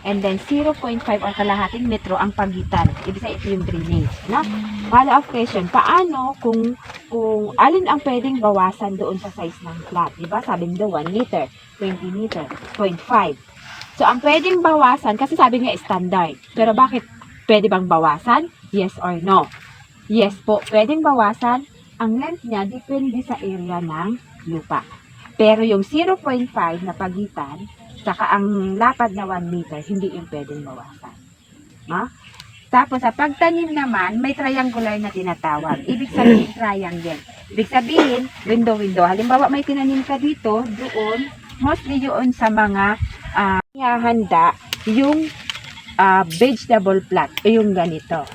and then 0.5 or kalahating metro ang pagitan. Ibig sabihin ito yung drainage. No? Follow-up question, paano kung alin ang pwedeng bawasan doon sa size ng flat? Diba? Sabi nyo 1 meter, 20 meter, 0.5. So, ang pwedeng bawasan, kasi sabi nga standard. Pero bakit pwede bang bawasan? Yes or no? Yes po, pwedeng bawasan. Ang length niya depende sa area ng lupa. Pero yung 0.5 na pagitan, saka ang lapad na 1 meter, hindi yung pwedeng bawasan. No? Tapos, sa pagtanim naman, may triangular na tinatawag. Ibig sabihin, triangle. Ibig sabihin, window-window. Halimbawa, may tinanim ka dito, doon, mostly yun sa mga handa yung vegetable plot, yung ganito.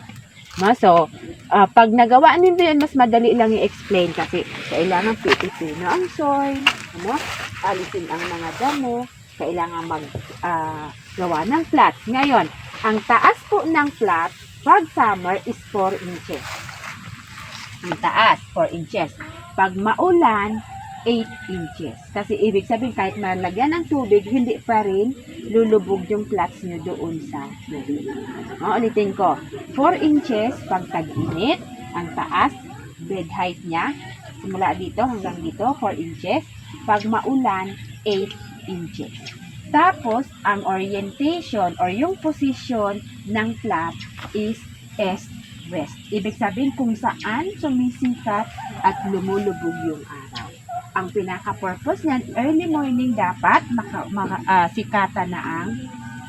No? So, pag nagawa nito yan, mas madali lang i-explain kasi kailangan pipipino ang soil, ano? Alisin ang mga damo, kailangan gawa ng plot. Ngayon, ang taas po ng plot, pag summer is 4 inches. Ang taas, 4 inches. Pag maulan, 8 inches. Kasi ibig sabihin, kahit malagyan ng tubig, hindi pa rin lulubog yung plots nyo doon sa tubig. Ulitin ko, 4 inches pag tag-init, ang taas, bed height niya, simula dito hanggang dito, 4 inches. Pag maulan, 8 inches. Tapos, ang orientation or yung position ng plot is east-west. Ibig sabihin kung saan sumisikat at lumulubog yung araw. Ang pinaka-purpose niyan, early morning dapat sikatan na ang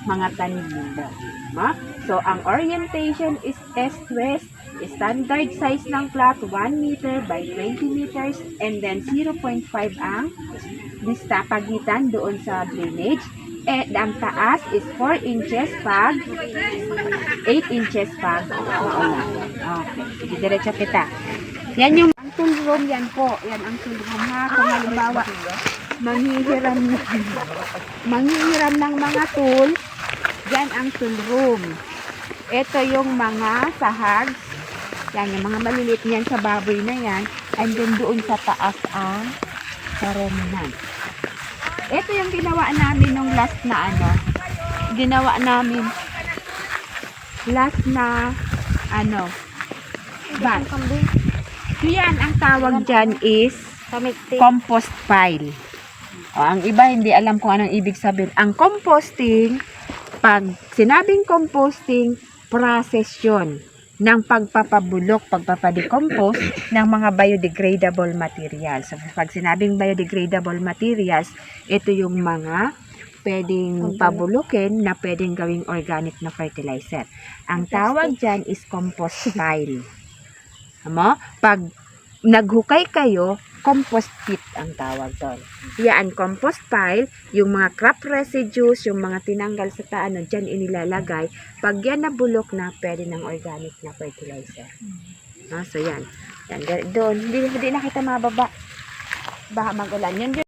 mga tanim nito. So, ang orientation is east-west. Standard size ng plot, 1 meter by 20 meters. And then, 0.5 ang dista pagitan doon sa drainage. And ang taas is 4 inches pag 8 inches pag maulan. Okay, sige, diretso kita. Yan yung ang tool room, yan po. Yan ang tool room ha. Kung halimbawa, manghihiram ng mga tools, yan ang tool room. Ito yung mga sahag. Yan, yung mga maliliit niyan sa baboy na yan. And then doon sa taas ang saraminan. Ito yung ginawa namin nung last na bath. So yan, ang tawag dyan is compost pile. Ang iba hindi alam kung anong ibig sabihin. Ang composting, pag sinabing composting, process yun ng pagpapabulok, pagpapadecompose ng mga biodegradable materials. So, pag sinabing biodegradable materials, ito yung mga pwedeng pabulukin na pwedeng gawing organic na fertilizer. Ang tawag dyan is compost pile. Pag naghukay kayo, compost pit ang tawag doon. Yan, compost pile, yung mga crop residues, yung mga tinanggal sa taano, dyan inilalagay. Pag yan nabulok na, pwede ng organic na fertilizer. So yan. Yan doon, hindi na kita mababa. Baka mag-ulan. Yan